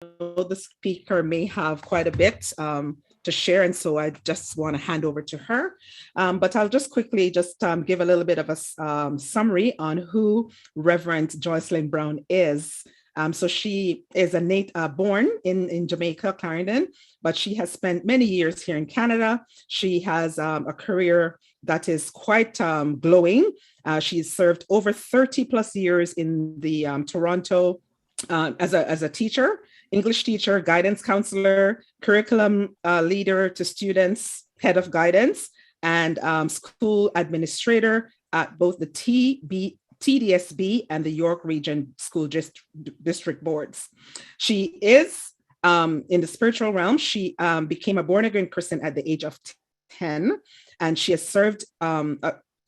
the speaker may have quite a bit to share, and so I just want to hand over to her. But I'll just quickly just give a little bit of a summary on who Reverend Joycelin Brown is. So she is born in Jamaica, Clarendon, but she has spent many years here in Canada. She has a career that is quite glowing. She's served over 30 plus years in the Toronto as a teacher, English teacher, guidance counselor, curriculum leader to students, head of guidance, and school administrator at both the TDSB and the York Region School District Boards. She is in the spiritual realm. She became a born again Christian at the age of 10, and she has served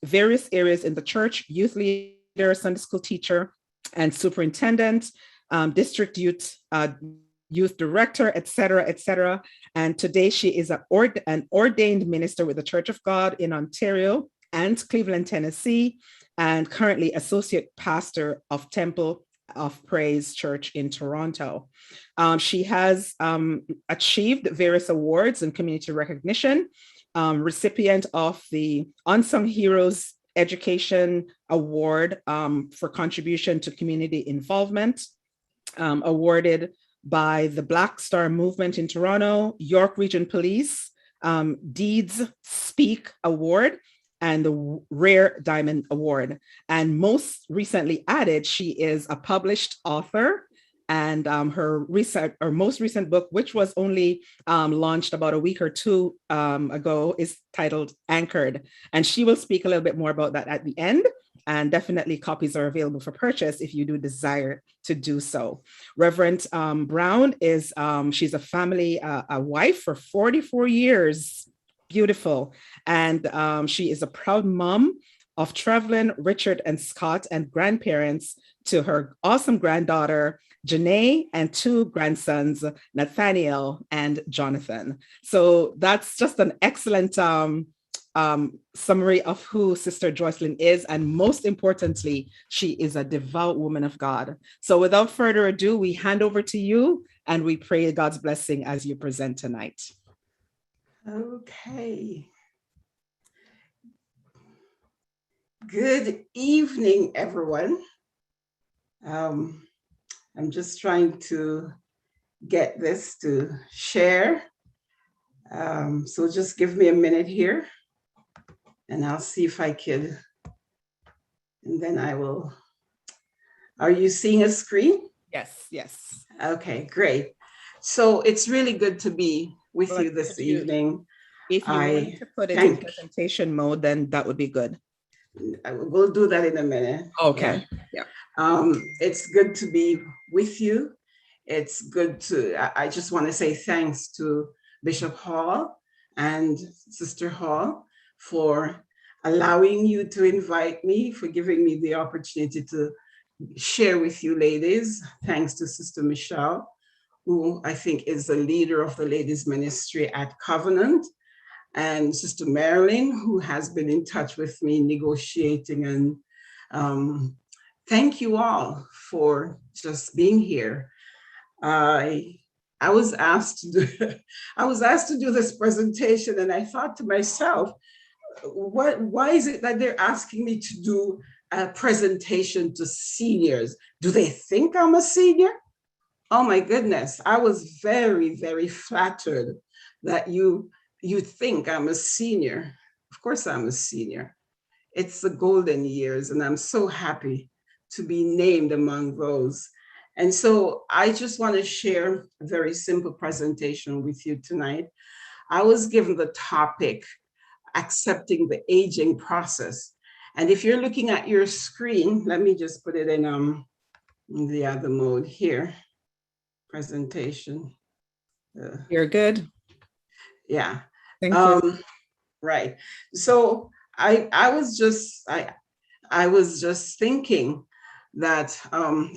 various areas in the church: youth leader, Sunday school teacher, and superintendent, district youth director, etc., etc. And today she is an ordained minister with the Church of God in Ontario and Cleveland, Tennessee, and currently associate pastor of Temple of Praise Church in Toronto. She has achieved various awards and community recognition, recipient of the Unsung Heroes Education Award for contribution to community involvement, awarded by the Black Star Movement in Toronto, York Region Police, Deeds Speak Award, and the Rare Diamond Award. And most recently added, she is a published author, and her most recent book, which was only launched about a week or two ago, is titled Anchored. And she will speak a little bit more about that at the end. And definitely copies are available for purchase if you do desire to do so. Reverend Brown is, she's a wife for 44 years. Beautiful. And she is a proud mom of Travelin, Richard, and Scott, and grandparents to her awesome granddaughter, Janae, and two grandsons, Nathaniel and Jonathan. So that's just an excellent summary of who Sister Joycelin is. And most importantly, she is a devout woman of God. So without further ado, we hand over to you and we pray God's blessing as you present tonight. Okay. Good evening, everyone. I'm just trying to get this to share. So just give me a minute here and I'll see if I could, and then I will. Are you seeing a screen? Yes, yes. Okay, great. So it's really good to be with you this evening. If you want to put it in presentation mode, then that would be good. We'll do that in a minute. Okay. Yeah. It's good to be with you. It's good to, I just want to say thanks to Bishop Hall and Sister Hall for allowing you to invite me, for giving me the opportunity to share with you ladies. Thanks to Sister Michelle, who I think is the leader of the ladies ministry at Covenant, and Sister Marilyn, who has been in touch with me negotiating. And thank you all for just being here. I was asked to do this presentation, and I thought to myself, why is it that they're asking me to do a presentation to seniors? Do they think I'm a senior? Oh my goodness, I was very, very flattered that you think I'm a senior. Of course I'm a senior. It's the golden years, and I'm so happy to be named among those. And so I just want to share a very simple presentation with you tonight. I was given the topic, accepting the aging process. And if you're looking at your screen, let me just put it in the other mode here, presentation. You're good. Yeah. Thank you. Right. So I was just thinking that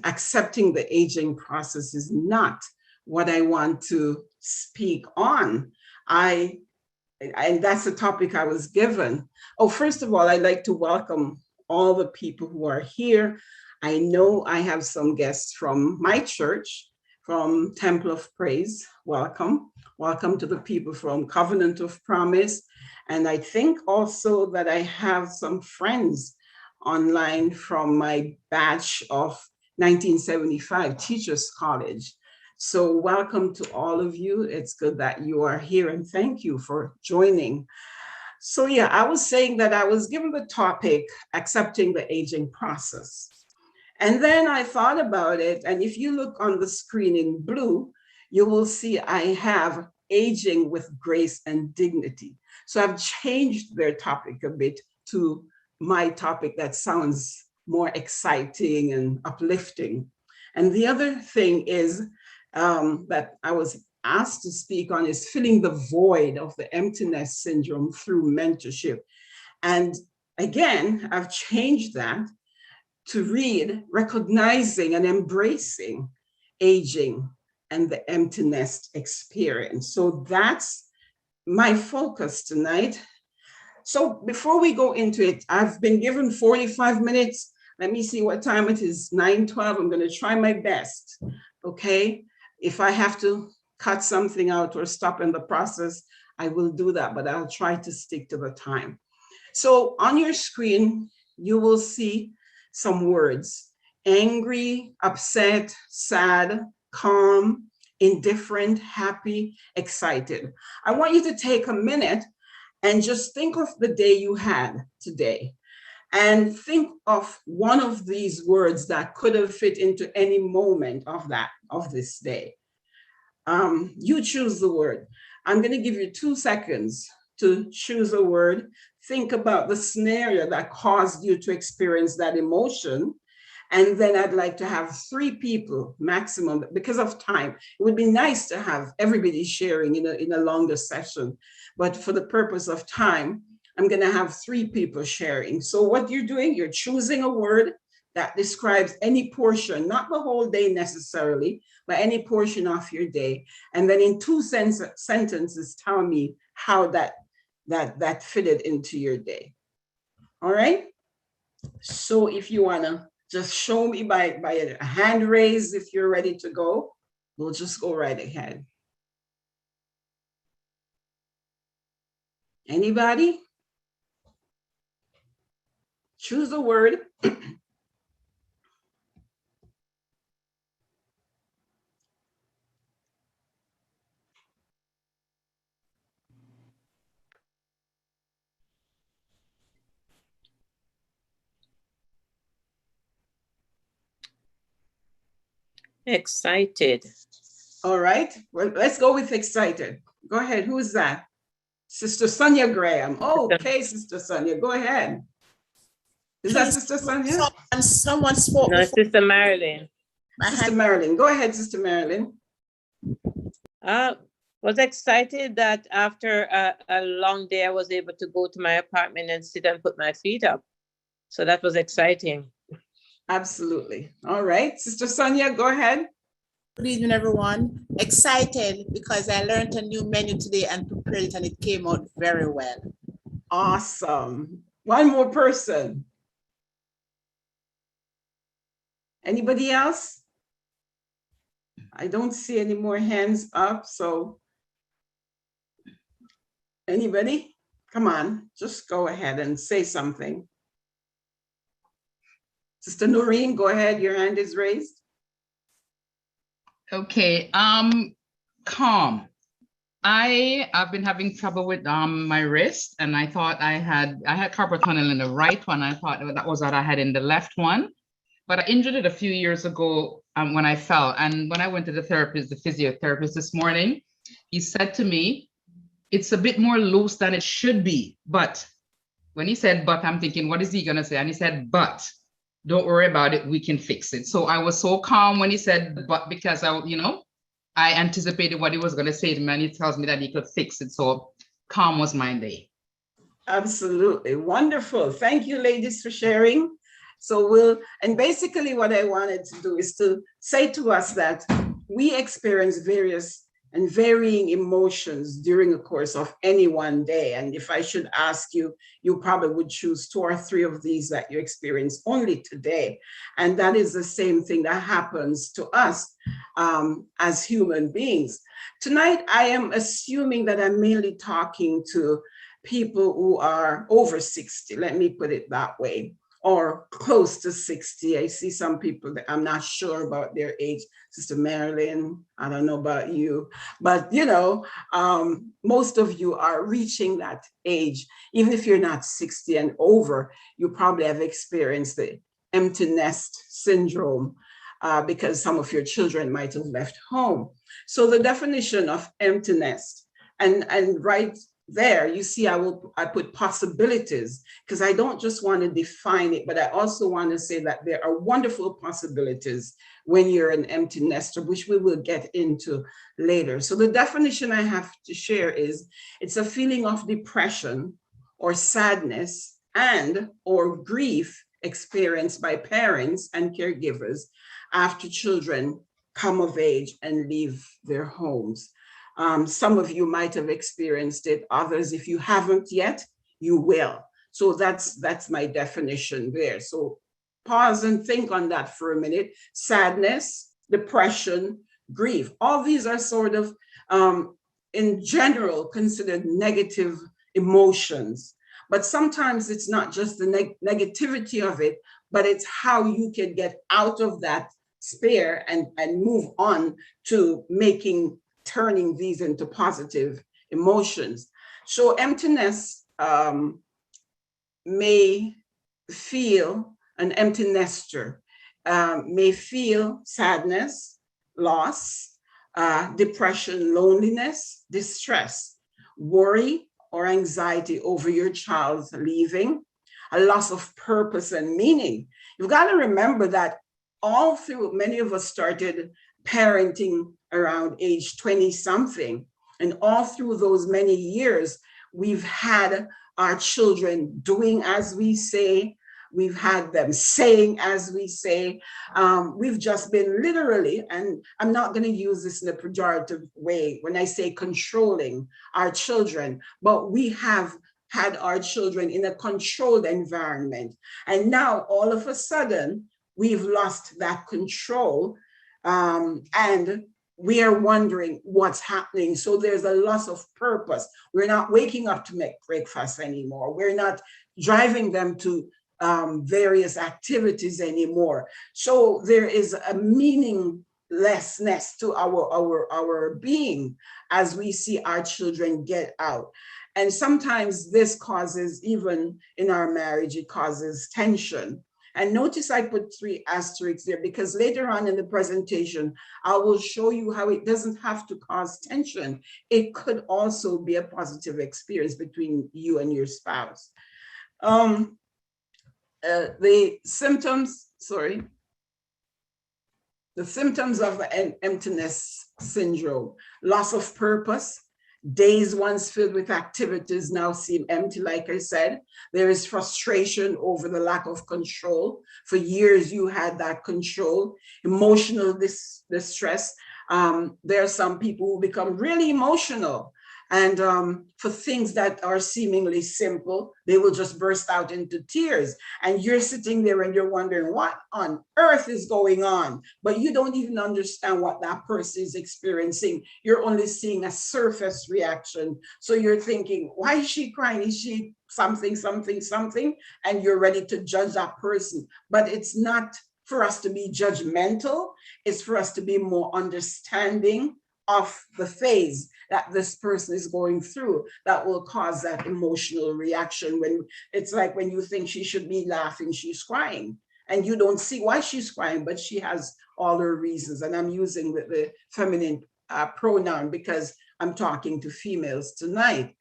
accepting the aging process is not what I want to speak on. And that's the topic I was given. Oh, first of all, I'd like to welcome all the people who are here. I know I have some guests from my church, from Temple of Praise. Welcome. Welcome to the people from Covenant of Promise. And I think also that I have some friends online from my batch of 1975 Teachers College. So welcome to all of you. It's good that you are here, and thank you for joining. So yeah, I was saying that I was given the topic, accepting the aging process. And then I thought about it, and if you look on the screen in blue, you will see I have aging with grace and dignity. So I've changed their topic a bit to my topic that sounds more exciting and uplifting. And the other thing is that I was asked to speak on is filling the void of the emptiness syndrome through mentorship. And again, I've changed that to read recognizing and embracing aging and the emptiness experience. So that's my focus tonight. So before we go into it, I've been given 45 minutes. Let me see what time it is, 9:12. I'm going to try my best, okay? If I have to cut something out or stop in the process, I will do that, but I'll try to stick to the time. So on your screen, you will see some words: angry, upset, sad, calm, indifferent, happy, excited. I want you to take a minute and just think of the day you had today. And think of one of these words that could have fit into any moment of this day. You choose the word. I'm going to give you 2 seconds to choose a word. Think about the scenario that caused you to experience that emotion. And then I'd like to have 3 people maximum because of time. It would be nice to have everybody sharing in a longer session. But for the purpose of time, I'm going to have 3 people sharing. So what you're doing, you're choosing a word that describes any portion, not the whole day necessarily, but any portion of your day. And then in 2 sentences, tell me how that fitted into your day. All right. So if you want to just show me by a hand raise, if you're ready to go, we'll just go right ahead. Anybody? Choose a word. Excited. All right. Well, let's go with excited. Go ahead. Who is that? Sister Sonia Graham. Okay, Sister Sonia, go ahead. Is that Sister Sonia? Someone spoke. No, Sister Marilyn. Sister Marilyn. Go ahead, Sister Marilyn. Was excited that after a long day, I was able to go to my apartment and sit and put my feet up. So that was exciting. Absolutely. All right. Sister Sonia, go ahead. Good evening, everyone. Excited because I learned a new menu today and prepared it, and it came out very well. Awesome. One more person. Anybody else? I don't see any more hands up, so anybody? Come on, just go ahead and say something. Sister Noreen, go ahead, your hand is raised. Okay, calm. I've been having trouble with my wrist, and I thought I had carpal tunnel in the right one. I thought that was what I had in the left one, but I injured it a few years ago when I fell. And when I went to the therapist, the physiotherapist this morning, he said to me, it's a bit more loose than it should be. But when he said, but, I'm thinking, what is he gonna say? And he said, but don't worry about it, we can fix it. So I was so calm when he said, but, because I anticipated what he was going to say to me, and he tells me that he could fix it. So calm was my day. Absolutely. Wonderful. Thank you, ladies, for sharing. So and basically what I wanted to do is to say to us that we experience various and varying emotions during the course of any one day. And if I should ask you, you probably would choose 2 or 3 of these that you experience only today. And that is the same thing that happens to us as human beings. Tonight, I am assuming that I'm mainly talking to people who are over 60, let me put it that way, or close to 60. I see some people that I'm not sure about their age. Sister Marilyn, I don't know about you, but most of you are reaching that age. Even if you're not 60 and over, you probably have experienced the empty nest syndrome because some of your children might have left home. So the definition of empty nest, and right there, you see, I put possibilities, because I don't just want to define it, but I also want to say that there are wonderful possibilities when you're an empty nester, which we will get into later. So the definition I have to share is, it's a feeling of depression or sadness and or grief experienced by parents and caregivers after children come of age and leave their homes. Some of you might have experienced it. Others, if you haven't yet, you will. So that's my definition there. So pause and think on that for a minute. Sadness, depression, grief. All these are sort of, in general, considered negative emotions. But sometimes it's not just the negativity of it, but it's how you can get out of that sphere and move on to turning these into positive emotions. So emptiness may feel, an empty nester may feel sadness, loss, depression, loneliness, distress, worry or anxiety over your child's leaving, a loss of purpose and meaning. You've got to remember that all through, many of us started parenting around age 20 something. And all through those many years, we've had our children doing as we say, we've had them saying as we say. We've just been literally, and I'm not going to use this in a pejorative way when I say controlling our children, but we have had our children in a controlled environment. And now all of a sudden, we've lost that control. And we are wondering what's happening. So there's a loss of purpose. We're not waking up to make breakfast anymore. We're not driving them to various activities anymore. So there is a meaninglessness to our being as we see our children get out. And sometimes this causes, even in our marriage, it causes tension. And notice I put 3 asterisks there because later on in the presentation, I will show you how it doesn't have to cause tension. It could also be a positive experience between you and your spouse. The symptoms of the emptiness syndrome: loss of purpose. Days once filled with activities now seem empty, like I said. There is frustration over the lack of control. For years, you had that control. Emotional distress. There are some people who become really emotional. And for things that are seemingly simple, they will just burst out into tears. And you're sitting there and you're wondering what on earth is going on. But you don't even understand what that person is experiencing. You're only seeing a surface reaction. So you're thinking, why is she crying? Is she something? And you're ready to judge that person. But it's not for us to be judgmental. It's for us to be more understanding of the phase that this person is going through that will cause that emotional reaction. When it's like when you think she should be laughing, she's crying, and you don't see why she's crying, but she has all her reasons. And I'm using the feminine pronoun because I'm talking to females tonight.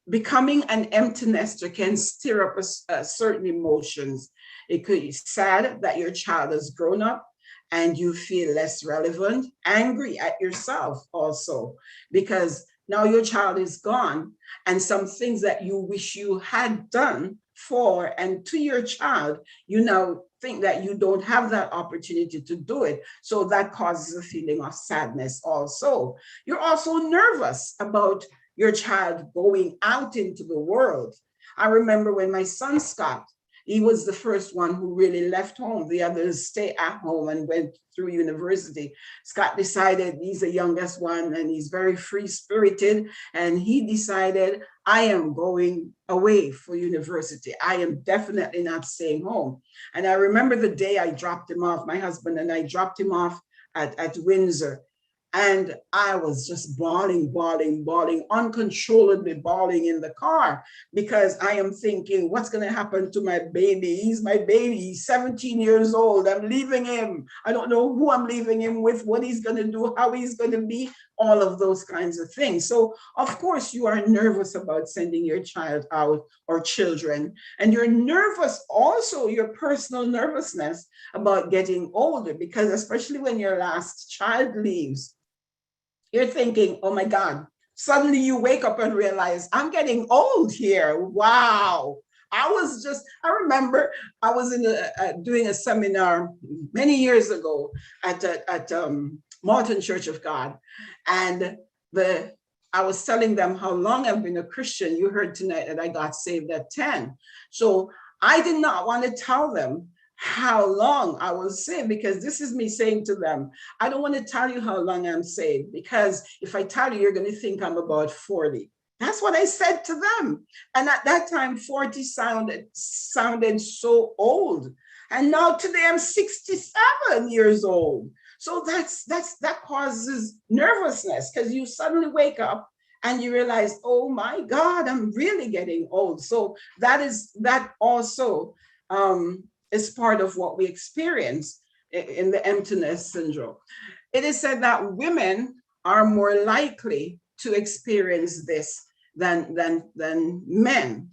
Becoming an empty nester can stir up certain emotions. It could be sad that your child has grown up and you feel less relevant, angry at yourself also, because Now your child is gone, and some things that you wish you had done for and to your child, you now think that you don't have that opportunity to do it. So that causes a feeling of sadness also. You're also nervous about your child going out into the world. I remember when my son Scott, he was the first one who really left home. The others stay at home and went through university. Scott decided, he's the youngest one and he's very free-spirited, and he decided, I am going away for university. I am definitely not staying home. And I remember the day I dropped him off, my husband and I dropped him off at Windsor. And I was just bawling, uncontrollably bawling in the car, because I am thinking, what's going to happen to my baby? He's my baby. He's 17 years old. I'm leaving him. I don't know who I'm leaving him with, what he's going to do, how he's going to be, all of those kinds of things. So, of course, you are nervous about sending your child out or children. And you're nervous also, your personal nervousness about getting older, because especially when your last child leaves, you're thinking, oh my God, suddenly you wake up and realize I'm getting old here. Wow. I remember I was doing a seminar many years ago at Martin Church of God. And I was telling them how long I've been a Christian. You heard tonight that I got saved at 10. So I did not want to tell them how long I was saved, because this is me saying to them, I don't want to tell you how long I'm saved, because if I tell you, you're going to think I'm about 40. That's what I said to them. And at that time, 40 sounded so old. And now today I'm 67 years old. So that causes nervousness, because you suddenly wake up and you realize, oh my God, I'm really getting old. So that also is part of what we experience in the emptiness syndrome. It is said that women are more likely to experience this than men.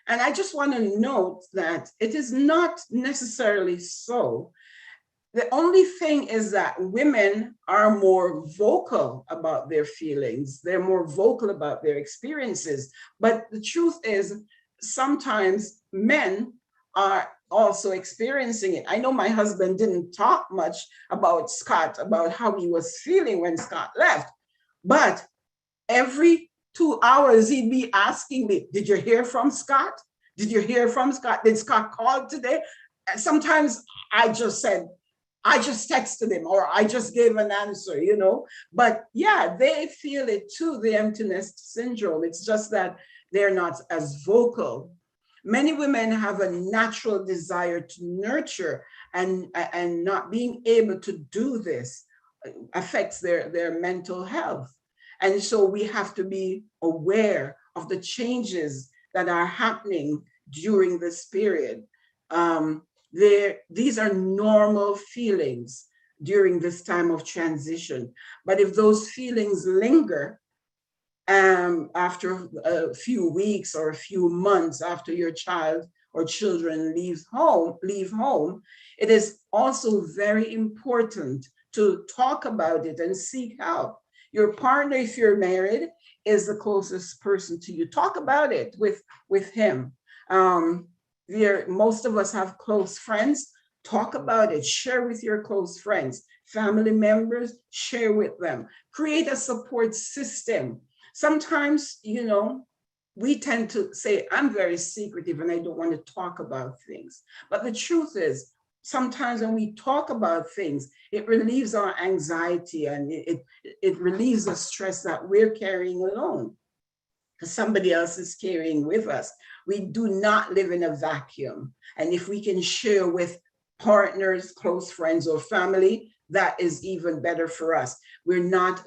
And I just want to note that it is not necessarily so. The only thing is that women are more vocal about their feelings. They're more vocal about their experiences. But the truth is, sometimes men are also experiencing it. I know my husband didn't talk much about Scott, about how he was feeling when Scott left. But every 2 hours, he'd be asking me, did you hear from Scott? Did you hear from Scott? Did Scott call today? And sometimes I just texted him, or I just gave an answer, But yeah, they feel it too, the emptiness syndrome. It's just that they're not as vocal. Many women have a natural desire to nurture, and not being able to do this affects their mental health. And so we have to be aware of the changes that are happening during this period. These are normal feelings during this time of transition. But if those feelings linger, after a few weeks or a few months after your child or children leave home, it is also very important to talk about it and seek help. Your partner, if you're married, is the closest person to you. Talk about it with him. Most of us have close friends. Talk about it. Share with your close friends. Family members, share with them. Create a support system. Sometimes, we tend to say, I'm very secretive and I don't want to talk about things. But the truth is, sometimes when we talk about things, it relieves our anxiety, and it relieves the stress that we're carrying alone, because somebody else is carrying with us. We do not live in a vacuum. And if we can share with partners, close friends, or family, that is even better for us. We're not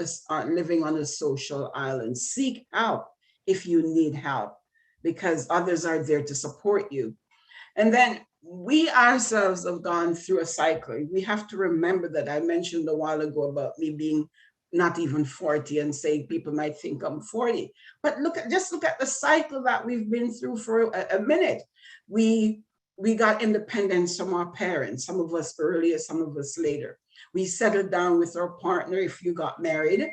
living on a social island. Seek help if you need help, because others are there to support you. And then we ourselves have gone through a cycle. We have to remember that I mentioned a while ago about me being not even 40 and saying people might think I'm 40. But just look at the cycle that we've been through for a minute. We got independence from our parents, some of us earlier, some of us later. We settled down with our partner if you got married.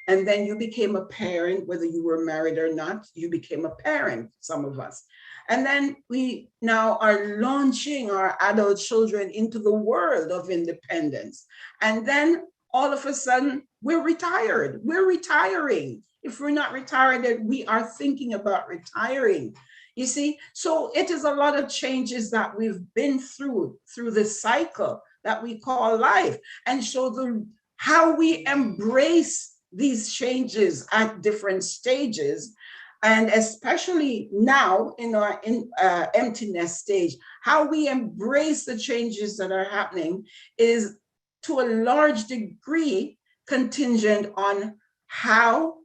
And then you became a parent, whether you were married or not, you became a parent, some of us. And then we now are launching our adult children into the world of independence. And then all of a sudden, we're retired. We're retiring. If we're not retired, we are thinking about retiring. You see, so it is a lot of changes that we've been through this cycle that we call life. And so how we embrace these changes at different stages, and especially now in our emptiness stage, how we embrace the changes that are happening is to a large degree contingent on how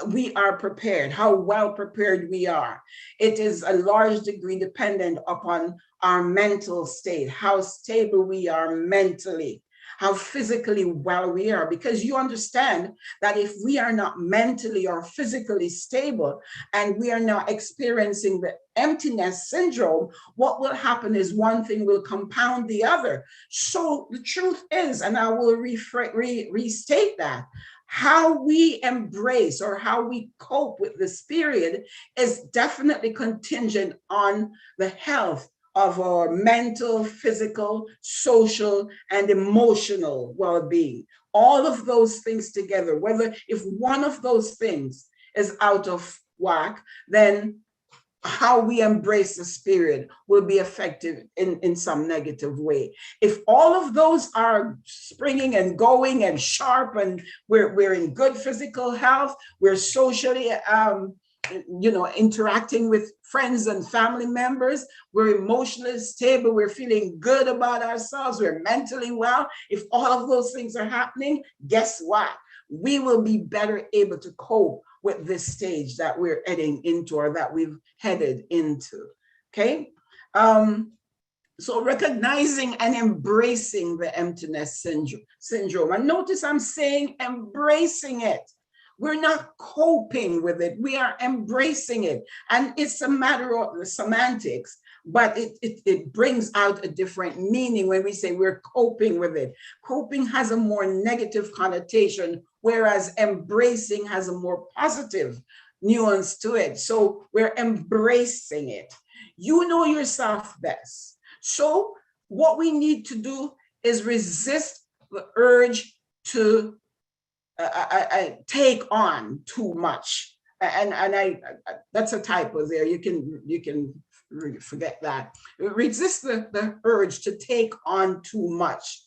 we are prepared, how well prepared we are. It is a large degree dependent upon our mental state, how stable we are mentally, how physically well we are, because you understand that if we are not mentally or physically stable and we are not experiencing the emptiness syndrome, what will happen is one thing will compound the other. So the truth is, and I will restate that, how we embrace or how we cope with this period is definitely contingent on the health of our mental, physical, social, and emotional well-being. All of those things together, whether if one of those things is out of whack, then how we embrace the spirit will be affected in some negative way. If all of those are springing and going and sharp, and we're in good physical health, we're socially interacting with friends and family members, we're emotionally stable, we're feeling good about ourselves, we're mentally well. If all of those things are happening, guess what? We will be better able to cope with this stage that we're heading into, or that we've headed into. Okay. So recognizing and embracing the emptiness syndrome. And notice I'm saying embracing it. We're not coping with it. We are embracing it. And it's a matter of the semantics, but it brings out a different meaning when we say we're coping with it. Coping has a more negative connotation, whereas embracing has a more positive nuance to it. So we're embracing it. You know yourself best. So what we need to do is resist the urge to I take on too much, and I that's a typo there. You can forget that. Resist the urge to take on too much.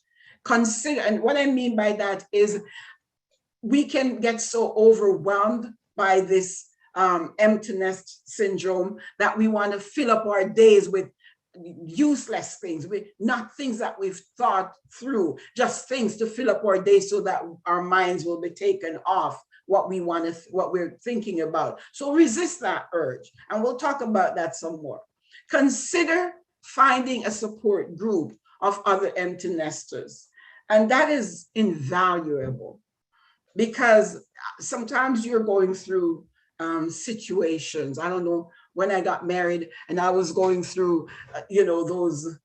Consider, and what I mean by that is we can get so overwhelmed by this emptiness syndrome that we want to fill up our days with useless things, not things that we've thought through, just things to fill up our day so that our minds will be taken off what we're thinking about. So resist that urge, and we'll talk about that some more. Consider finding a support group of other empty nesters, and that is invaluable, because sometimes you're going through situations. I don't know, when I got married and I was going through, those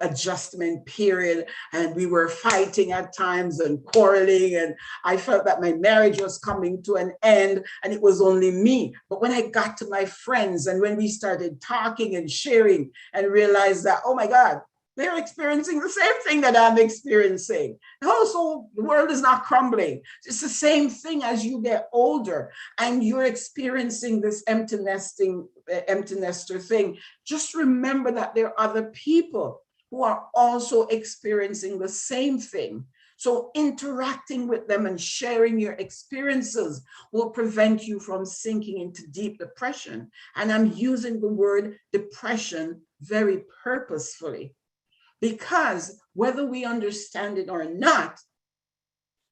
adjustment period, and we were fighting at times and quarreling, and I felt that my marriage was coming to an end and it was only me. But when I got to my friends and when we started talking and sharing and realized that, oh my God, they're experiencing the same thing that I'm experiencing. Also, the world is not crumbling. It's the same thing as you get older and you're experiencing this empty nester thing. Just remember that there are other people who are also experiencing the same thing. So interacting with them and sharing your experiences will prevent you from sinking into deep depression. And I'm using the word depression very purposefully, because whether we understand it or not,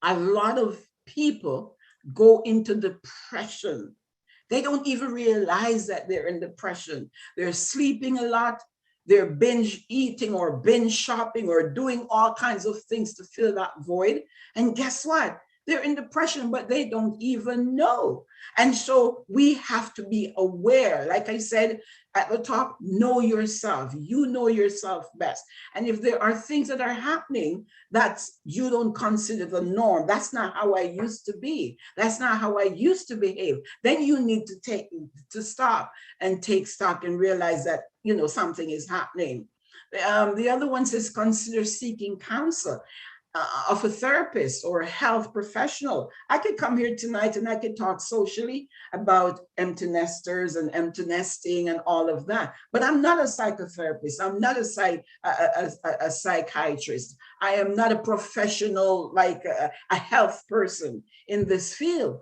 a lot of people go into depression. They don't even realize that they're in depression. They're sleeping a lot. They're binge eating or binge shopping or doing all kinds of things to fill that void. And guess what? They're in depression, but they don't even know. And so we have to be aware. Like I said at the top, know yourself. You know yourself best. And if there are things that are happening that you don't consider the norm, that's not how I used to be, that's not how I used to behave, then you need to stop and take stock and realize that, you know, something is happening. The other one says, consider seeking counsel of a therapist or a health professional. I could come here tonight and I could talk socially about empty nesters and empty nesting and all of that. But I'm not a psychotherapist. I'm not a psychiatrist. I am not a professional, like a health person in this field.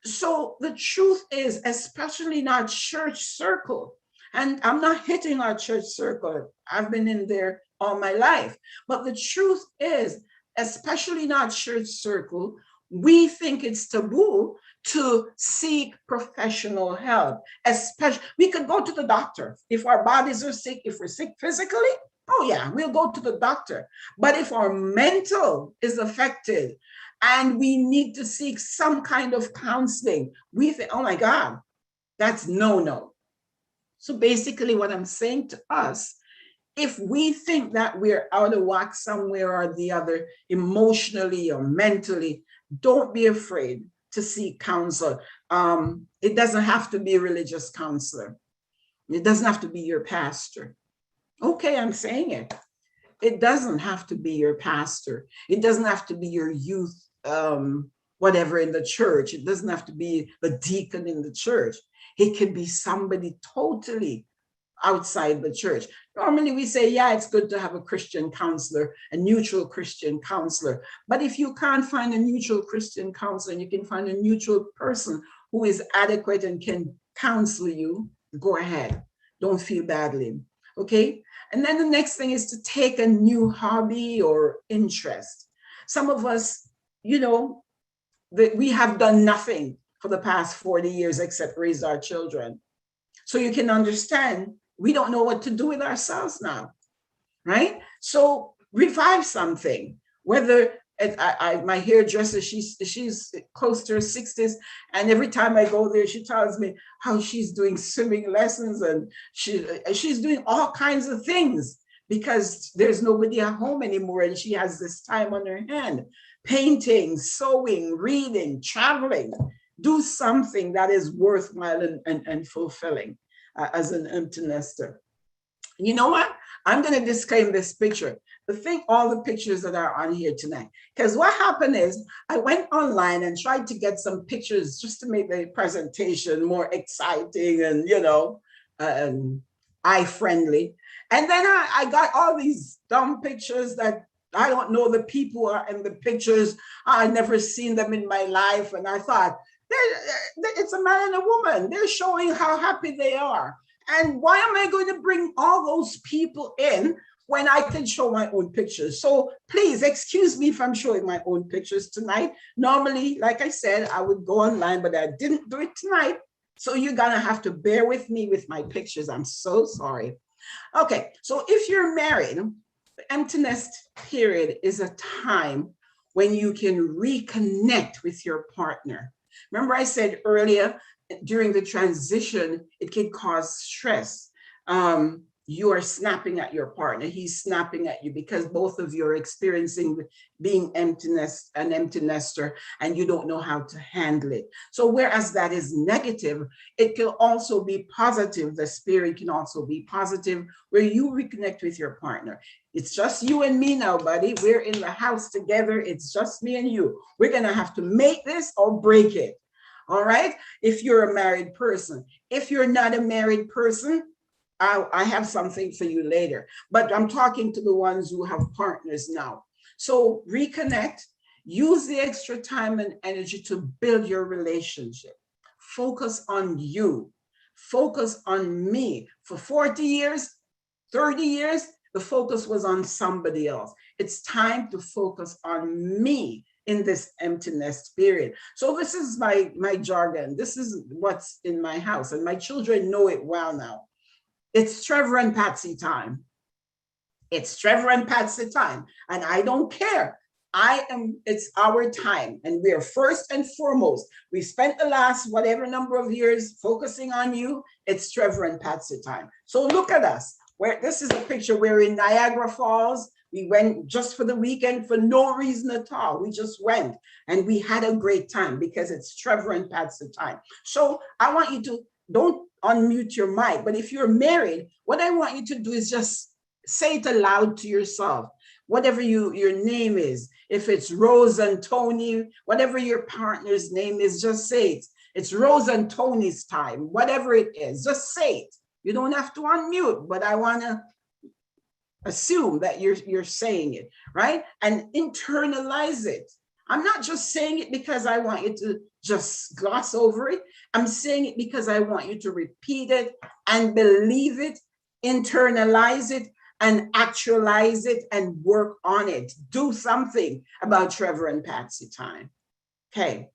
So the truth is, especially in our church circle, and I'm not hitting our church circle, I've been in there all my life, but the truth is, especially in our church circle, we think it's taboo to seek professional help. Especially, we could go to the doctor. If our bodies are sick, if we're sick physically, oh yeah, we'll go to the doctor. But if our mental is affected and we need to seek some kind of counseling, we think, oh my God, that's no. So basically what I'm saying to us, if we think that we're out of whack somewhere or the other, emotionally or mentally, don't be afraid to seek counsel. It doesn't have to be a religious counselor. It doesn't have to be your pastor. Okay, I'm saying it. It doesn't have to be your pastor. It doesn't have to be your youth, whatever in the church. It doesn't have to be the deacon in the church. It can be somebody totally outside the church. Normally we say, yeah, it's good to have a Christian counselor, a neutral Christian counselor. But if you can't find a neutral Christian counselor and you can find a neutral person who is adequate and can counsel you, go ahead. Don't feel badly. Okay. And then the next thing is to take a new hobby or interest. Some of us, you know, that we have done nothing for the past 40 years except raise our children. So you can understand, we don't know what to do with ourselves now, right? So revive something, whether my hairdresser, she's close to her 60s, and every time I go there, she tells me how she's doing swimming lessons and she's doing all kinds of things because there's nobody at home anymore and she has this time on her hand. Painting, sewing, reading, traveling. Do something that is worthwhile and fulfilling as an empty nester. You know what? I'm going to disclaim this picture. All the pictures that are on here tonight. Because what happened is I went online and tried to get some pictures just to make the presentation more exciting and, you know, eye-friendly. And then I got all these dumb pictures that I don't know the people are in the pictures. I've never seen them in my life. And I thought, it's a man and a woman. They're showing how happy they are. And why am I going to bring all those people in when I can show my own pictures? So please excuse me if I'm showing my own pictures tonight. Normally, like I said, I would go online, but I didn't do it tonight. So you're going to have to bear with me with my pictures. I'm so sorry. Okay, so if you're married, the empty nest period is a time when you can reconnect with your partner. Remember I said earlier, during the transition, it can cause stress. You are snapping at your partner, he's snapping at you because both of you are experiencing being an empty nester, and you don't know how to handle it. So whereas that is negative, it can also be positive. The spirit can also be positive, where you reconnect with your partner. It's just you and me now, buddy. We're in the house together. It's just me and you. We're going to have to make this or break it. All right. If you're a married person, if you're not a married person, I have something for you later, but I'm talking to the ones who have partners now. So reconnect, use the extra time and energy to build your relationship. Focus on you. Focus on me. For 40 years, 30 years, the focus was on somebody else. It's time to focus on me in this empty nest period. So this is my jargon. This is what's in my house, and my children know it well now. It's Trevor and Patsy time. It's Trevor and Patsy time. And I don't care it's our time, and we are first and foremost. We spent the last whatever number of years focusing on you. It's Trevor and Patsy time. So look at us. This is a picture. We're in Niagara Falls. We went just for the weekend for no reason at all. We just went and we had a great time because it's Trevor and Patsy time. So I want you to, don't unmute your mic, but if you're married, what I want you to do is just say it aloud to yourself. Whatever your name is, if it's Rose and Tony, whatever your partner's name is, just say it. It's Rose and Tony's time, whatever it is, just say it. You don't have to unmute, but I want to assume that you're saying it, right? And internalize it. I'm not just saying it because I want you to just gloss over it. I'm saying it because I want you to repeat it and believe it, internalize it, and actualize it and work on it. Do something about Trevor and Patsy time. Okay.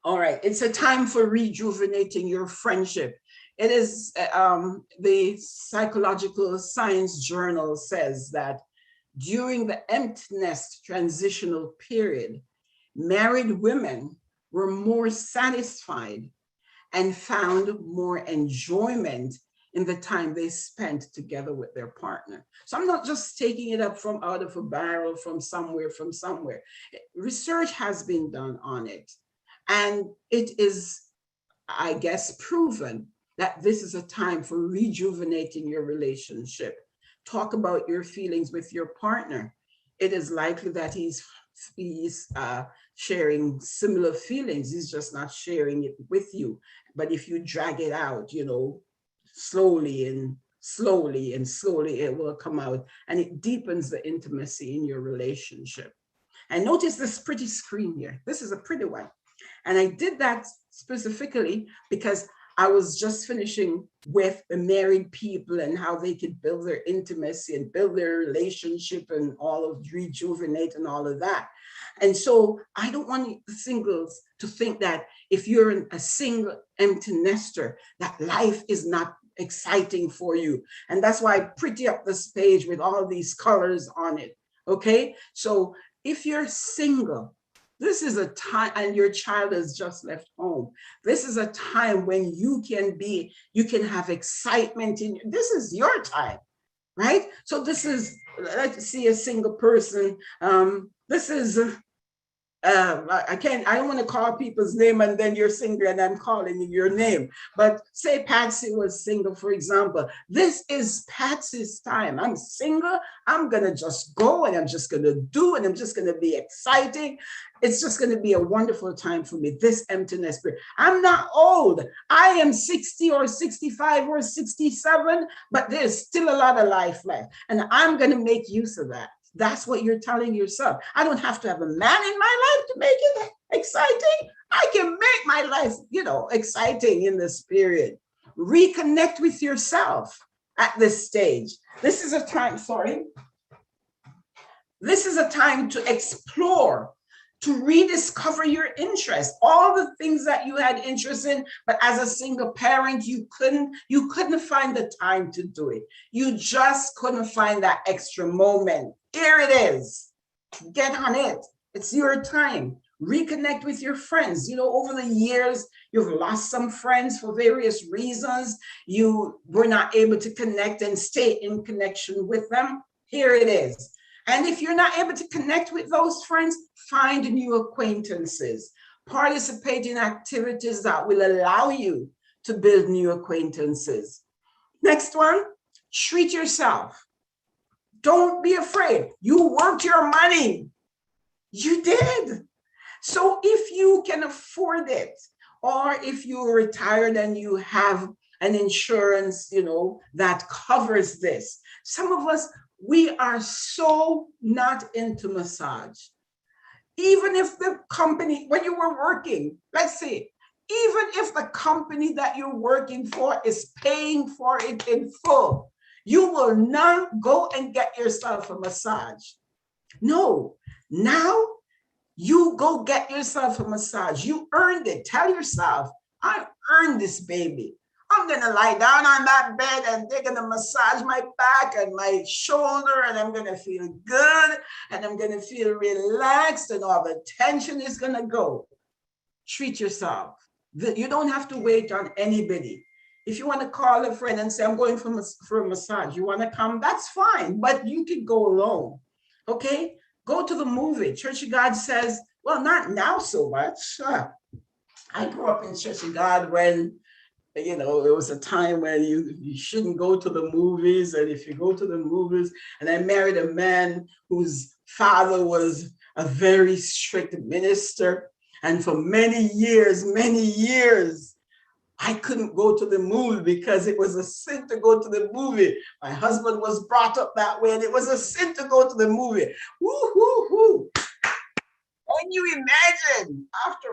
All right. It's a time for rejuvenating your friendship. It is, the Psychological Science Journal says that during the empty nest transitional period, married women were more satisfied and found more enjoyment in the time they spent together with their partner. So I'm not just taking it up from out of a barrel from somewhere. Research has been done on it. And it is, I guess, proven that this is a time for rejuvenating your relationship. Talk about your feelings with your partner. It is likely that he's sharing similar feelings. He's just not sharing it with you. But if you drag it out, slowly, it will come out, and it deepens the intimacy in your relationship. And notice this pretty screen here. This is a pretty one. And I did that specifically because I was just finishing with the married people and how they could build their intimacy and build their relationship and all of rejuvenate and all of that. And so I don't want the singles to think that if you're a single empty nester, that life is not exciting for you. And that's why I pretty up this page with all these colors on it. Okay. So if you're single, this is a time, and your child has just left home. This is a time when you can have excitement this is your time, right? So this is, let's see a single person. This is, I don't want to call people's name and then you're single and I'm calling you your name. But say Patsy was single, for example. This is Patsy's time. I'm single. I'm going to just go and I'm just going to do and I'm just going to be exciting. It's just going to be a wonderful time for me, this emptiness period. I'm not old. I am 60 or 65 or 67, but there's still a lot of life left. And I'm going to make use of that. That's what you're telling yourself. I don't have to have a man in my life to make it exciting. I can make my life, exciting in this period. Reconnect with yourself at this stage. This is a time, This is a time to explore, to rediscover your interest, all the things that you had interest in, but as a single parent, you couldn't find the time to do it. You just couldn't find that extra moment. Here it is. Get on it. It's your time. Reconnect with your friends. Over the years, you've lost some friends for various reasons. You were not able to connect and stay in connection with them. Here it is. And if you're not able to connect with those friends, find new acquaintances. Participate in activities that will allow you to build new acquaintances. Next one, treat yourself. Don't be afraid. You worked your money. You did. So if you can afford it, or if you're retired and you have an insurance, that covers this. Some of us, we are so not into massage. Even if the company, when you were working, let's say, even if the company that you're working for is paying for it in full, you will not go and get yourself a massage. No, now you go get yourself a massage. You earned it. Tell yourself, I earned this baby. I'm going to lie down on that bed and they're going to massage my back and my shoulder, and I'm going to feel good and I'm going to feel relaxed and all the tension is going to go. Treat yourself. You don't have to wait on anybody. If you want to call a friend and say, I'm going for a massage, you want to come, that's fine, but you could go alone. Okay? Go to the movie. Church of God says, well, not now so much. I grew up in Church of God when, you know, it was a time when you shouldn't go to the movies. And if you go to the movies, and I married a man whose father was a very strict minister. And for many years, I couldn't go to the movie because it was a sin to go to the movie. My husband was brought up that way, and it was a sin to go to the movie. Woo-hoo-hoo. Can you imagine? After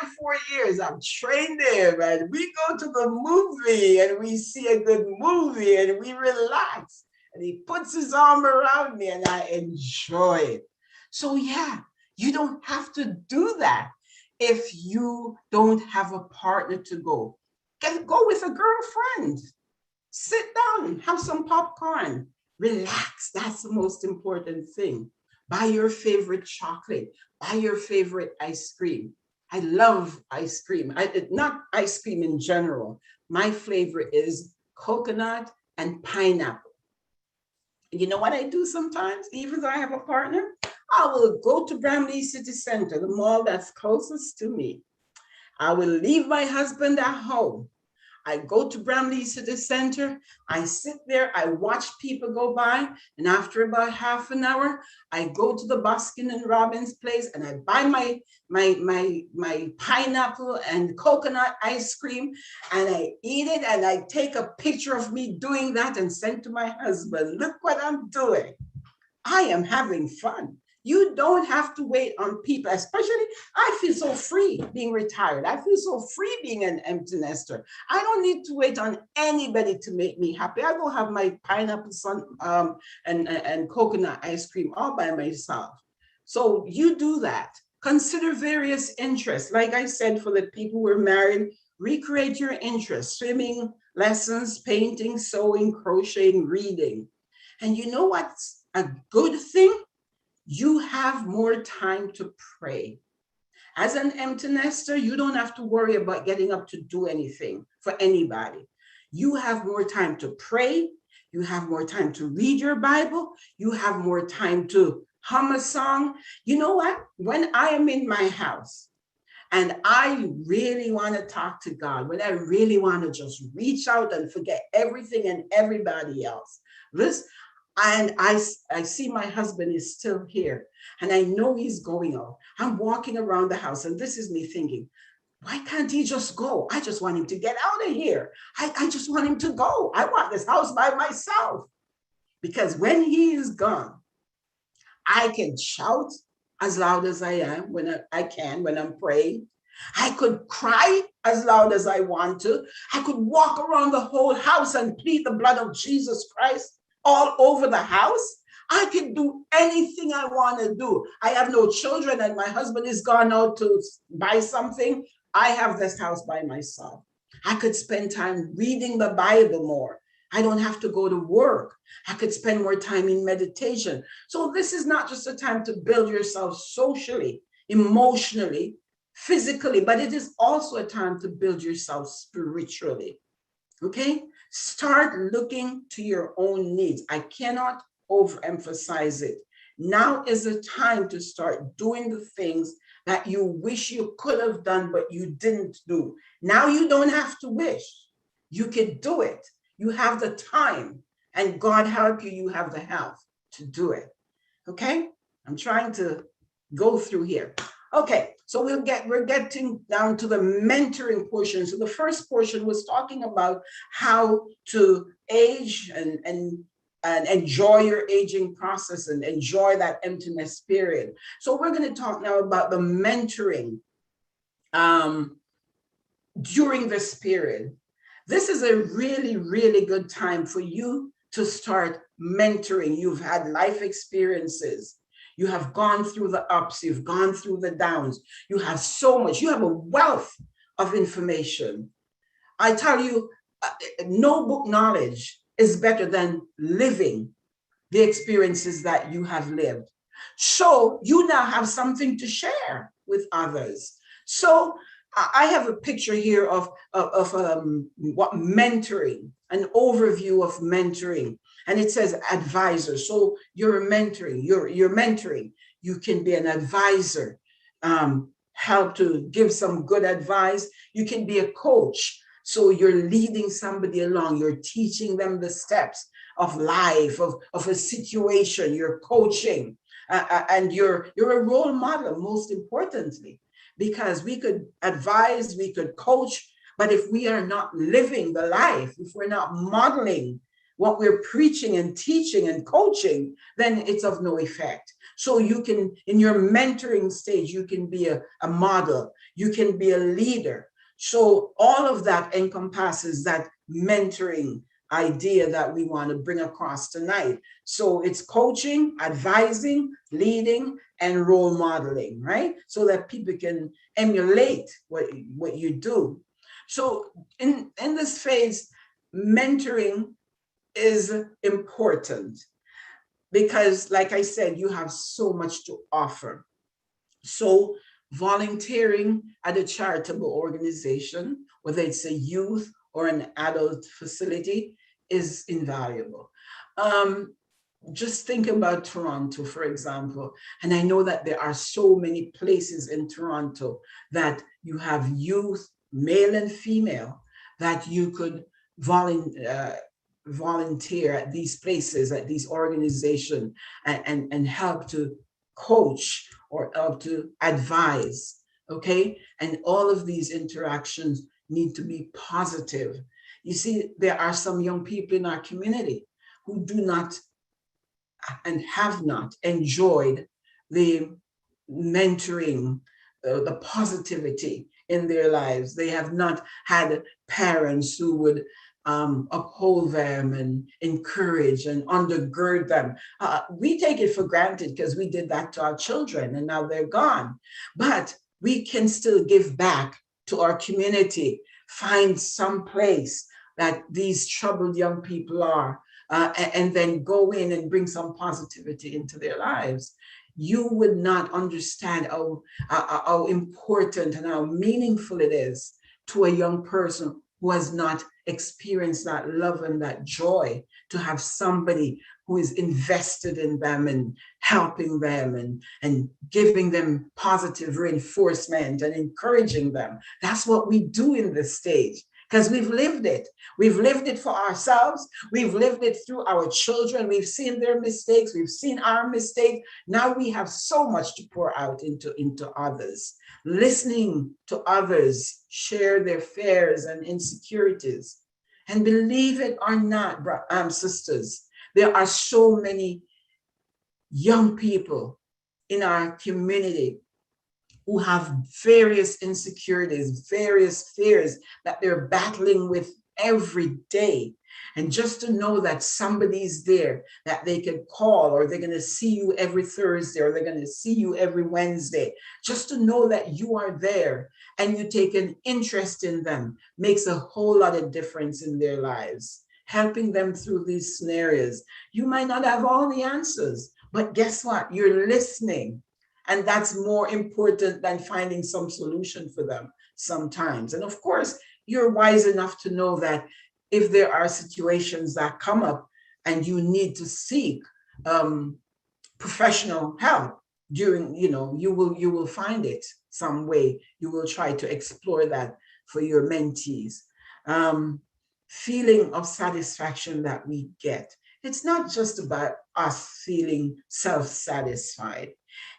44 years, I'm trained him, and we go to the movie, and we see a good movie, and we relax. And he puts his arm around me, and I enjoy it. So yeah, you don't have to do that if you don't have a partner to go. Go with a girlfriend. Sit down, have some popcorn, relax. That's the most important thing. Buy your favorite chocolate, buy your favorite ice cream. I love ice cream. Not ice cream in general. My favorite is coconut and pineapple. You know what I do sometimes, even though I have a partner? I will go to Bramley City Center, the mall that's closest to me. I will leave my husband at home. I go to Bramley City Center, I sit there, I watch people go by, and after about half an hour, I go to the Baskin and Robbins place and I buy my pineapple and coconut ice cream, and I eat it, and I take a picture of me doing that and send to my husband. Look what I'm doing. I am having fun. You don't have to wait on people, especially I feel so free being retired. I feel so free being an empty nester. I don't need to wait on anybody to make me happy. I go have my pineapple and coconut ice cream all by myself. So you do that. Consider various interests. Like I said, for the people who are married, recreate your interests: swimming lessons, painting, sewing, crocheting, reading. And you know what's a good thing? You have more time to pray. As an empty nester, you don't have to worry about getting up to do anything for anybody. You have more time to pray. You have more time to read your Bible. You have more time to hum a song. You know what? When I am in my house and I really want to talk to God, when I really want to just reach out and forget everything and everybody else, and I see my husband is still here, and I know he's going out. I'm walking around the house, and this is me thinking, why can't he just go? I just want him to get out of here. I just want him to go. I want this house by myself. Because when he is gone, I can shout as loud as I am when I'm praying. I could cry as loud as I want to. I could walk around the whole house and plead the blood of Jesus Christ all over the house. I can do anything I want to do. I have no children and my husband is gone out to buy something. I have this house by myself. I could spend time reading the Bible more. I don't have to go to work. I could spend more time in meditation. So this is not just a time to build yourself socially, emotionally, physically, but it is also a time to build yourself spiritually. Okay? Start looking to your own needs. I cannot overemphasize it. Now is the time to start doing the things that you wish you could have done, but you didn't do. Now you don't have to wish. You can do it. You have the time, and God help you, you have the health to do it. Okay? I'm trying to go through here. Okay, so we're getting down to the mentoring portion. So the first portion was talking about how to age and enjoy your aging process and enjoy that emptiness period. So we're going to talk now about the mentoring during this period. This is a really, really good time for you to start mentoring. You've had life experiences. You have gone through the ups, you've gone through the downs. You have so much, you have a wealth of information. I tell you, no book knowledge is better than living the experiences that you have lived. So you now have something to share with others. So I have a picture here of what mentoring, an overview of mentoring, and it says advisor. So you're mentoring, you're mentoring. You can be an advisor, help to give some good advice. You can be a coach. So you're leading somebody along, you're teaching them the steps of life, of a situation, you're coaching, and you're a role model, most importantly, because we could advise, we could coach, but if we are not living the life, if we're not modeling what we're preaching and teaching and coaching, then it's of no effect. So you can, in your mentoring stage, you can be a model, you can be a leader. So all of that encompasses that mentoring idea that we want to bring across tonight. So it's coaching, advising, leading, and role modeling, right? So that people can emulate what you do. So in this phase, mentoring is important because, like I said, you have so much to offer. So volunteering at a charitable organization, whether it's a youth or an adult facility, is invaluable. Just think about Toronto, for example, and I know that there are so many places in Toronto that you have youth, male and female, that you could volunteer at these places, at these organizations, and help to coach or help to advise, okay? And all of these interactions need to be positive. You see, there are some young people in our community who do not and have not enjoyed the mentoring, the positivity in their lives. They have not had parents who would uphold them and encourage and undergird them. We take it for granted because we did that to our children and now they're gone. But we can still give back to our community, find some place that these troubled young people are, and then go in and bring some positivity into their lives. You would not understand how important and how meaningful it is to a young person who has not experienced that love and that joy, to have somebody who is invested in them and helping them and giving them positive reinforcement and encouraging them. That's what we do in this stage, because we've lived it. We've lived it for ourselves. We've lived it through our children. We've seen their mistakes. We've seen our mistakes. Now we have so much to pour out into others. Listening to others share their fears and insecurities. And believe it or not, sisters, there are so many young people in our community who have various insecurities, various fears that they're battling with every day. And just to know that somebody's there that they can call, or they're going to see you every Thursday, or they're going to see you every Wednesday, just to know that you are there and you take an interest in them makes a whole lot of difference in their lives, helping them through these scenarios. You might not have all the answers, but guess what? You're listening. And that's more important than finding some solution for them sometimes. And of course, you're wise enough to know that if there are situations that come up and you need to seek professional help during, you will find it some way. You will try to explore that for your mentees. Feeling of satisfaction that we get. It's not just about us feeling self-satisfied.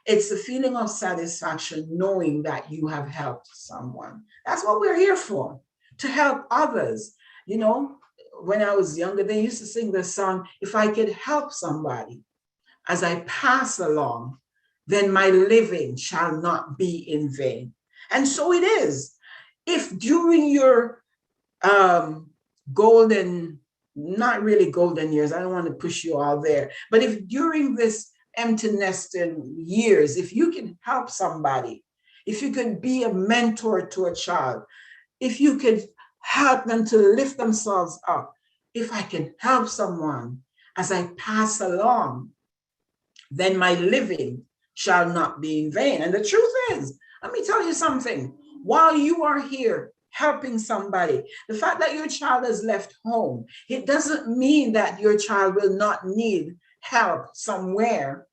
It's the feeling of satisfaction knowing that you have helped someone. That's what we're here for, to help others. When I was younger, they used to sing this song, if I could help somebody as I pass along, then my living shall not be in vain. And so it is. If during your golden, not really golden years, I don't want to push you all there, but if during this empty nesting years, if you can help somebody, if you could be a mentor to a child, if you could help them to lift themselves up. If I can help someone as I pass along, then my living shall not be in vain. And the truth is, let me tell you something. While you are here helping somebody, the fact that your child has left home, it doesn't mean that your child will not need help somewhere,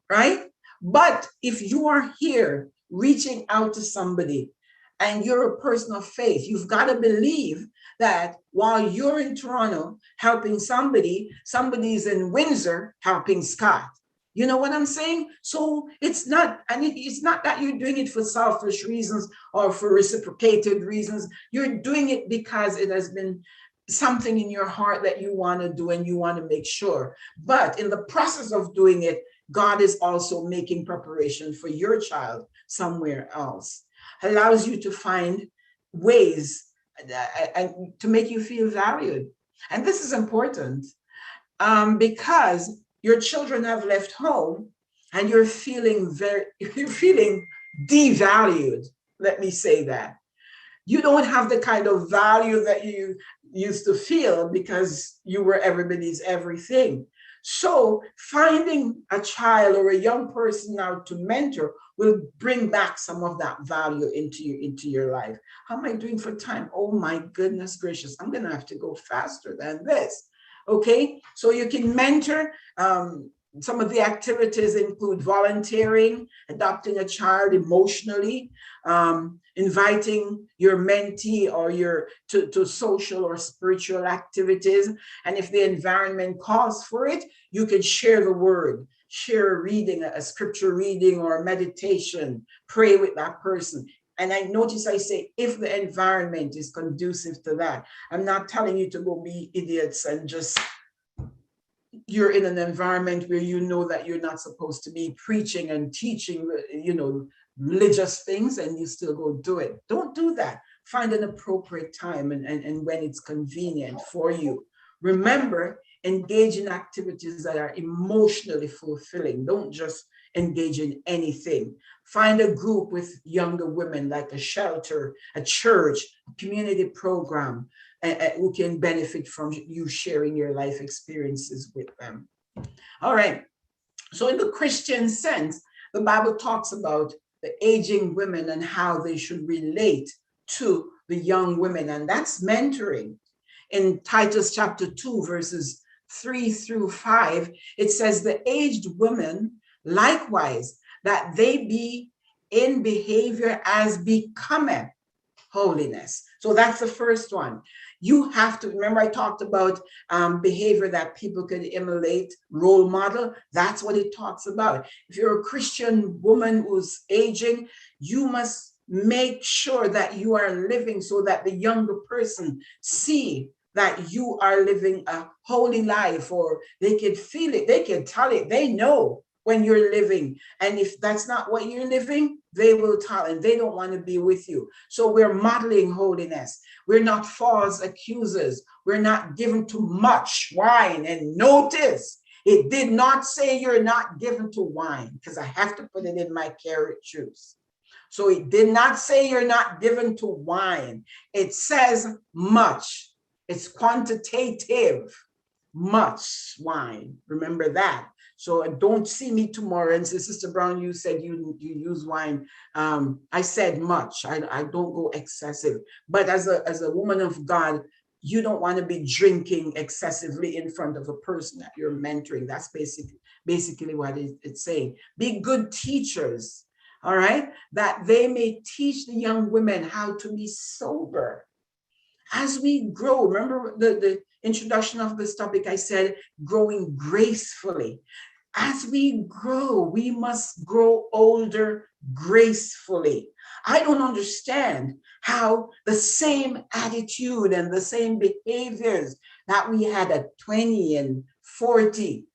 right? But if you are here reaching out to somebody and you're a person of faith, you've got to believe that while you're in Toronto helping somebody's in Windsor helping Scott. You know what I'm saying? So it's not that you're doing it for selfish reasons or for reciprocated reasons. You're doing it because it has been something in your heart that you want to do and you want to make sure. But in the process of doing it, God is also making preparation for your child somewhere else. Allows you to find ways and to make you feel valued. And this is important because your children have left home and you're feeling devalued. Let me say that. You don't have the kind of value that you used to feel because you were everybody's everything. So finding a child or a young person now to mentor will bring back some of that value into your life. How am I doing for time? Oh my goodness gracious, I'm gonna have to go faster than this. Okay, so you can mentor. Some of the activities include volunteering, adopting a child emotionally, inviting your mentee or to social or spiritual activities. And if the environment calls for it, you can share the word, share a reading, a scripture reading or a meditation, pray with that person. And I notice I say, if the environment is conducive to that, I'm not telling you to go be idiots and just, you're in an environment where you know that you're not supposed to be preaching and teaching, religious things, and you still go do it. Don't do that. Find an appropriate time and when it's convenient for you. Remember, engage in activities that are emotionally fulfilling. Don't just engage in anything. Find a group with younger women, like a shelter, a church, a community program, who can benefit from you sharing your life experiences with them. All right. So in the Christian sense, the Bible talks about the aging women and how they should relate to the young women, and that's mentoring. In Titus chapter 2, verses 3-5, it says, the aged women likewise, that they be in behavior as becometh holiness. So that's the first one. You have to remember, I talked about behavior that people could emulate, role model. That's what it talks about. If you're a Christian woman who's aging, you must make sure that you are living so that the younger person see that you are living a holy life, or they can feel it, they can tell it, they know when you're living. And if that's not what you're living, they will tell, and they don't want to be with you. So we're modeling holiness. We're not false accusers. We're not given to much wine. And notice, it did not say you're not given to wine, because I have to put it in my carrot juice. So it did not say you're not given to wine. It says much. It's quantitative, much wine. Remember that. So don't see me tomorrow and say, Sister Brown, you said you use wine. I said much. I don't go excessive. But as a woman of God, you don't want to be drinking excessively in front of a person that you're mentoring. That's basically what it's saying. Be good teachers, all right? That they may teach the young women how to be sober. As we grow, remember the introduction of this topic, I said growing gracefully. As we grow, we must grow older gracefully. I don't understand how the same attitude and the same behaviors that we had at 20 and 40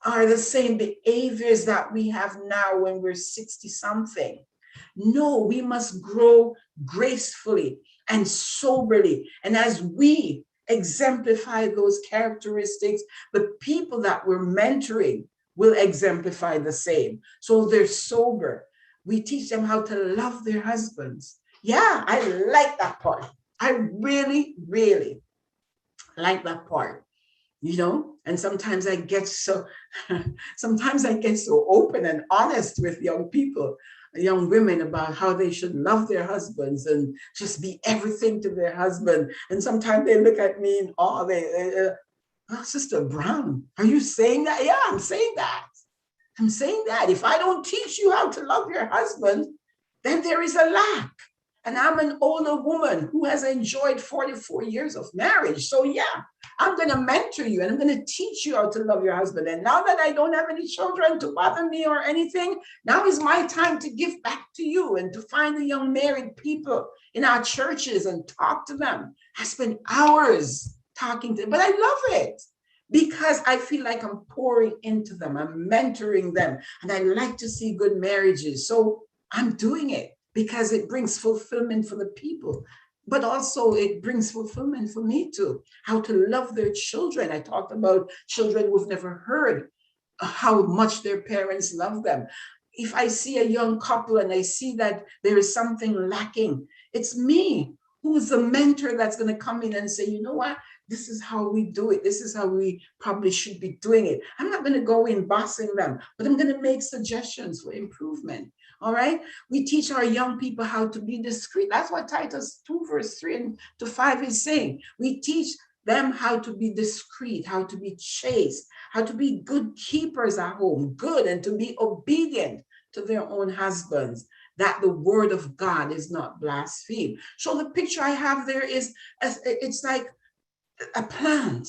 are the same behaviors that we have now when we're 60 something. No, we must grow gracefully and soberly. And as we exemplify those characteristics, the people that we're mentoring will exemplify the same. So they're sober. We teach them how to love their husbands. Yeah, I like that part. I really, really like that part, you know. And sometimes I get so open and honest with young people, young women, about how they should love their husbands and just be everything to their husband. And sometimes they look at me in awe. Oh, Sister Brown, are you saying that? Yeah, I'm saying that. I'm saying that. If I don't teach you how to love your husband, then there is a lack. And I'm an older woman who has enjoyed 44 years of marriage. So yeah, I'm going to mentor you and I'm going to teach you how to love your husband. And now that I don't have any children to bother me or anything, now is my time to give back to you and to find the young married people in our churches and talk to them. I spend hours talking to them, but I love it because I feel like I'm pouring into them. I'm mentoring them. And I like to see good marriages. So I'm doing it because it brings fulfillment for the people, but also it brings fulfillment for me too. How to love their children. I talked about children who've never heard how much their parents love them. If I see a young couple and I see that there is something lacking, it's me who's the mentor that's going to come in and say, you know what? This is how we do it. This is how we probably should be doing it. I'm not going to go in bossing them, but I'm going to make suggestions for improvement. All right. We teach our young people how to be discreet. That's what Titus 2 verse 3 to 5 is saying. We teach them how to be discreet, how to be chaste, how to be good keepers at home, good, and to be obedient to their own husbands, that the word of God is not blasphemed. So the picture I have there is, it's like a plant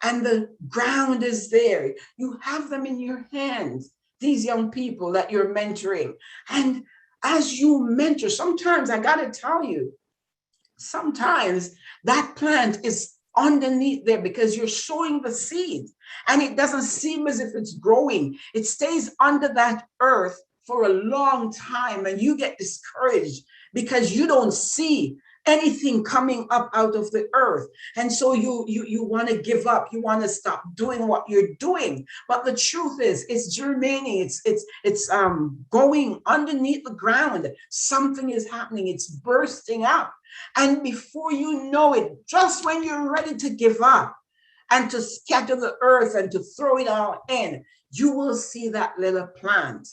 and the ground is there. You have them in your hands, these young people that you're mentoring. And as you mentor, sometimes I got to tell you, sometimes that plant is underneath there because you're sowing the seed and it doesn't seem as if it's growing. It stays under that earth for a long time and you get discouraged because you don't see anything coming up out of the earth. And so you want to give up. You want to stop doing what you're doing. But the truth is, it's germinating. It's going underneath the ground. Something is happening. It's bursting up. And before you know it, just when you're ready to give up and to scatter the earth and to throw it all in, you will see that little plant,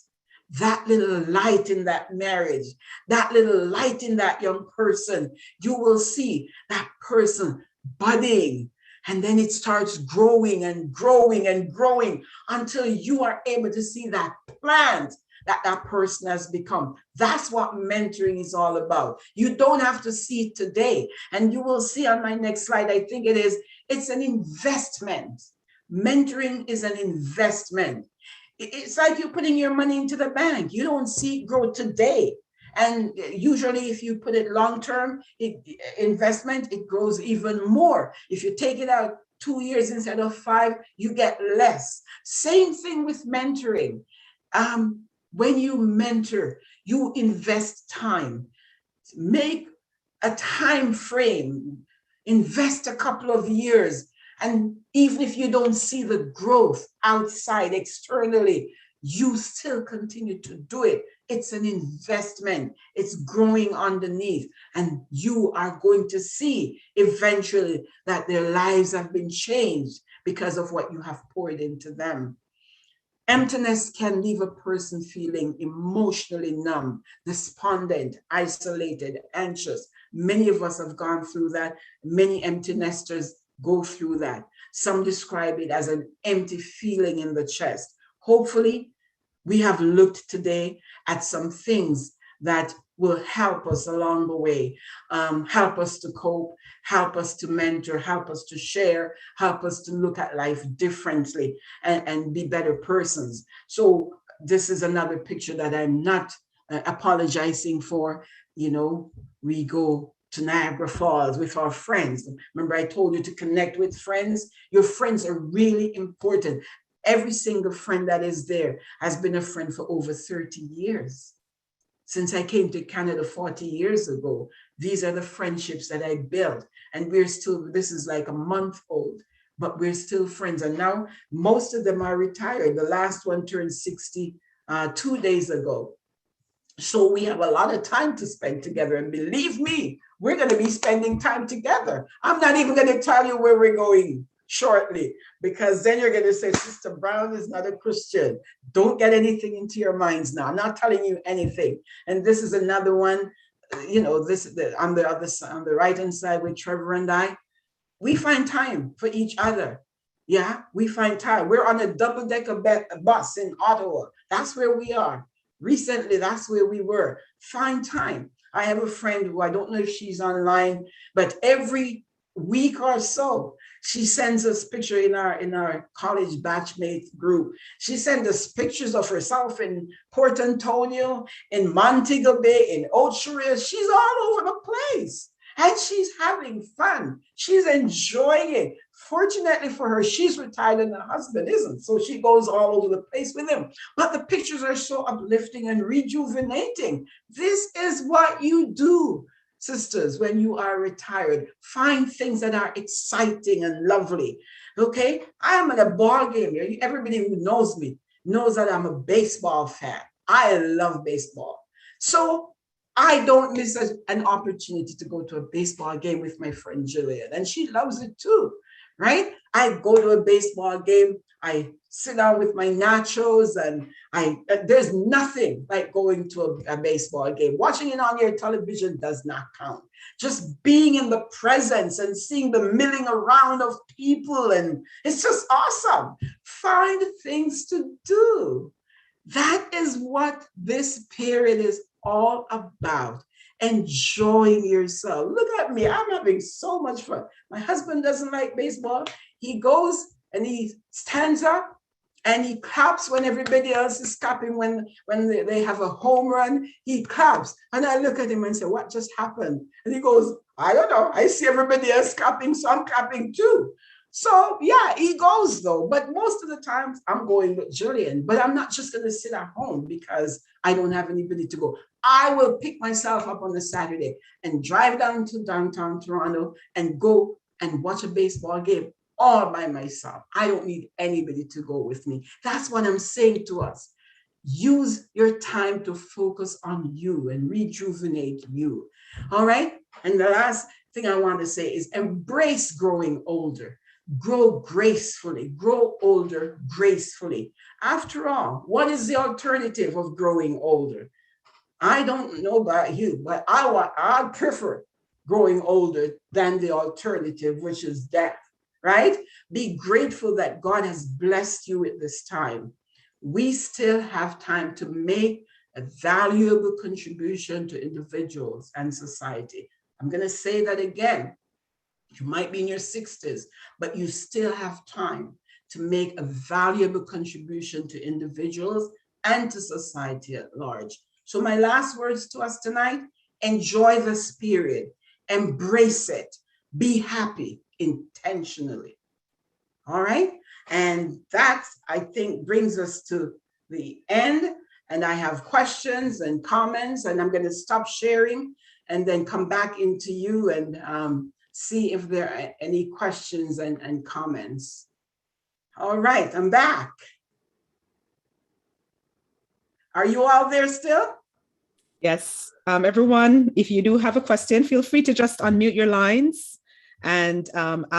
that little light in that marriage, that little light in that young person. You will see that person budding, and then it starts growing and growing and growing until you are able to see that plant that person has become. That's what mentoring is all about. You don't have to see it today. And you will see on my next slide, I think it is, it's an investment. Mentoring is an investment. It's like you're putting your money into the bank. You don't see it grow today. And usually if you put it long-term investment, it grows even more. If you take it out 2 years instead of 5, you get less. Same thing with mentoring. When you mentor, you invest time. Make a time frame. Invest a couple of years. And even if you don't see the growth outside externally, you still continue to do it. It's an investment. It's growing underneath. And you are going to see eventually that their lives have been changed because of what you have poured into them. Emptiness can leave a person feeling emotionally numb, despondent, isolated, anxious. Many of us have gone through that. Many empty nesters go through that. Some describe it as an empty feeling in the chest. Hopefully, we have looked today at some things that will help us along the way, help us to cope, help us to mentor, help us to share, help us to look at life differently and be better persons. So this is another picture that I'm not apologizing for. You know, we go to Niagara Falls with our friends. Remember, I told you to connect with friends. Your friends are really important. Every single friend that is there has been a friend for over 30 years. Since I came to Canada 40 years ago, these are the friendships that I built. And we're still, this is like a month old, but we're still friends. And now most of them are retired. The last one turned 60 2 days ago. So we have a lot of time to spend together. And believe me, we're going to be spending time together. I'm not even going to tell you where we're going shortly, because then you're going to say, Sister Brown is not a Christian. Don't get anything into your minds now. I'm not telling you anything. And this is another one, on the other side, on the right hand side with Trevor and I, we find time for each other. Yeah, we find time. We're on a double-decker bus in Ottawa. That's where we are. Recently, that's where we were. Find time. I have a friend who, I don't know if she's online, but every week or so, she sends us picture in our college batchmate group. She sends us pictures of herself in Port Antonio, in Montego Bay, in Ocho. She's all over the place. And she's having fun. She's enjoying it. Fortunately for her, she's retired and her husband isn't. So she goes all over the place with him. But the pictures are so uplifting and rejuvenating. This is what you do, sisters, when you are retired. Find things that are exciting and lovely. Okay? I am at a ball game. Everybody who knows me knows that I'm a baseball fan. I love baseball. So I don't miss an opportunity to go to a baseball game with my friend Jillian, and she loves it too, right? I go to a baseball game, I sit down with my nachos, and there's nothing like going to a baseball game. Watching it on your television does not count. Just being in the presence and seeing the milling around of people, and it's just awesome. Find things to do. That is what this period is all about. Enjoying yourself. Look at me. I'm having so much fun. My husband doesn't like baseball. He goes and he stands up and he claps when everybody else is clapping. When they have a home run, he claps. And I look at him and say, what just happened? And he goes, I don't know. I see everybody else clapping, so I'm clapping too. So yeah, he goes though, but most of the times I'm going with Jillian, but I'm not just going to sit at home because I don't have anybody to go. I will pick myself up on a Saturday and drive down to downtown Toronto and go and watch a baseball game all by myself. I don't need anybody to go with me. That's what I'm saying to us. Use your time to focus on you and rejuvenate you. All right. And the last thing I want to say is embrace growing older. Grow gracefully, grow older gracefully. After all, what is the alternative of growing older? I don't know about you, but I prefer growing older than the alternative, which is death, right? Be grateful that God has blessed you at this time. We still have time to make a valuable contribution to individuals and society. I'm going to say that again. You might be in your 60s, but you still have time to make a valuable contribution to individuals and to society at large. So my last words to us tonight, enjoy this period, embrace it, be happy intentionally. All right? And that, I think, brings us to the end. And I have questions and comments, and I'm going to stop sharing and then come back into you and see if there are any questions and comments. All right, I'm back. Are you all there still? Yes, everyone, if you do have a question, feel free to just unmute your lines and ask